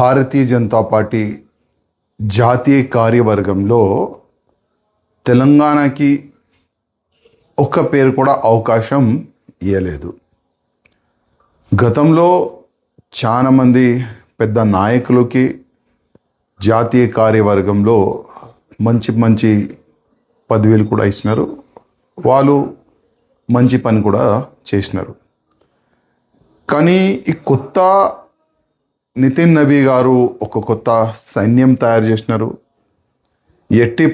Bharatiya Janata party జాతీయ కార్యవర్గంలో తెలంగాణకి ఒక్క పేరు కూడా అవకాశం ఇవ్వలేదు. గతంలో చాలామంది పెద్ద నాయకులకి జాతీయ కార్యవర్గంలో మంచి మంచి పదవులు కూడా ఇచ్చినారు. వాళ్ళు మంచి పని కూడా చేసినారు. కానీ ఈ కొత్త నితిన్ నబీ గారు ఒక కొత్త సైన్యం తయారు చేసినారు. ఎట్టి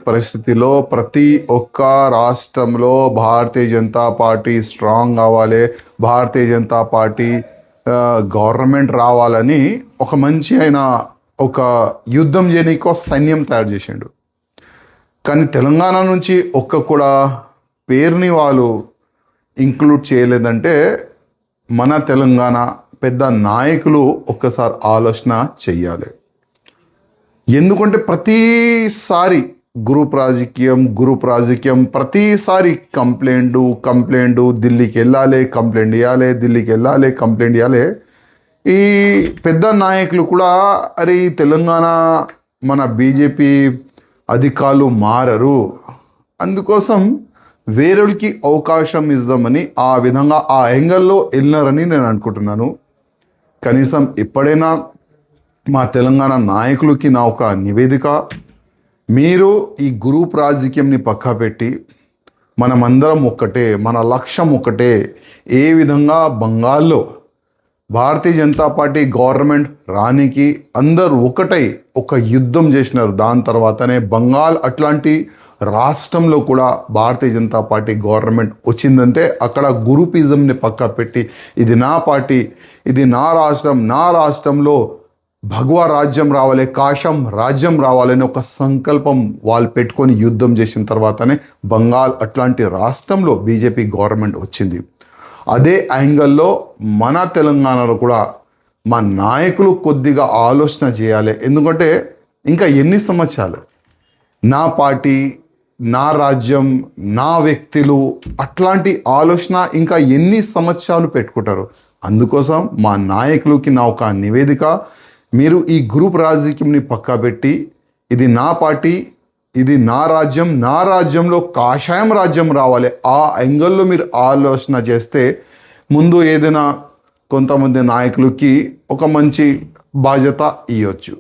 పరిస్థితిలో ప్రతి ఒక్క రాష్ట్రంలో భారతీయ జనతా పార్టీ స్ట్రాంగ్ కావాలి, భారతీయ జనతా పార్టీ గవర్నమెంట్ రావాలని ఒక మంచి ఆయన ఒక యుద్ధం చేయడానికి ఒక సైన్యం తయారు చేసిండు. కానీ తెలంగాణ నుంచి ఒక్క కూడా పేరుని వాళ్ళు ఇంక్లూడ్ చేయలేదంటే మన తెలంగాణ పెద్ద నాయకులు ఒక్కసారి ఆలోచన చెయ్యాలి. ఎందుకంటే ప్రతిసారి గ్రూప్ రాజకీయం ప్రతిసారి కంప్లైంట్ ఢిల్లీకి వెళ్ళాలి, కంప్లైంట్ ఇవ్వాలి. ఈ పెద్ద నాయకులు కూడా అరే ఈ తెలంగాణ మన బీజేపీ అధికారులు మారరు, అందుకోసం వేరేకి అవకాశం ఇద్దామని ఆ విధంగా ఆ యాంగిల్లో వెళ్ళినారని నేను అనుకుంటున్నాను. కనీసం ఎప్పుడైనా మా తెలంగాణ నాయకులకి నా ఒక నివేదిక, మీరు ఈ గ్రూప్ రాజకీయంని పక్కా పెట్టి మనమందరం ఒక్కటే, మన లక్ష్యం ఒకటే. ఏ విధంగా బంగాల్లో భారతీయ జనతా పార్టీ గవర్నమెంట్ రానికి అందరూ ఒకటై ఒక యుద్ధం చేసినారు. దాని తర్వాతనే బంగాల్ అట్లాంటి రాష్ట్రంలో కూడా భారతీయ జనతా పార్టీ గవర్నమెంట్ వచ్చిందంటే అక్కడ గ్రూపిజంని పక్కా పెట్టి ఇది నా పార్టీ, ఇది నా రాష్ట్రంలో భగవా రాజ్యం రావాలి, కాశం రాజ్యం రావాలని ఒక సంకల్పం వాళ్ళు పెట్టుకొని యుద్ధం చేసిన తర్వాతనే బంగాల్ అట్లాంటి రాష్ట్రంలో బీజేపీ గవర్నమెంట్ వచ్చింది. అదే యాంగిల్లో మన తెలంగాణలో కూడా మా నాయకులు కొద్దిగా ఆలోచన చేయాలి. ఎందుకంటే ఇంకా ఎన్ని సంవత్సరాలు నా పార్టీ, నా రాజ్యం, నా వ్యక్తులు అట్లాంటి ఆలోచన ఇంకా ఎన్ని సంవత్సరాలు పెట్టుకుంటారు. అందుకోసం మా నాయకులకి నా ఒక నివేదిక, మీరు ఈ గ్రూప్ రాజకీయంని పక్కా పెట్టి ఇది నా పార్టీ, ఇది నా రాజ్యంలో కాషాయం రాజ్యం రావాలి. ఆ యాంగిల్లో మీరు ఆలోచన చేస్తే ముందు ఏదైనా కొంతమంది నాయకులకి ఒక మంచి బాధ్యత ఇవ్వచ్చు.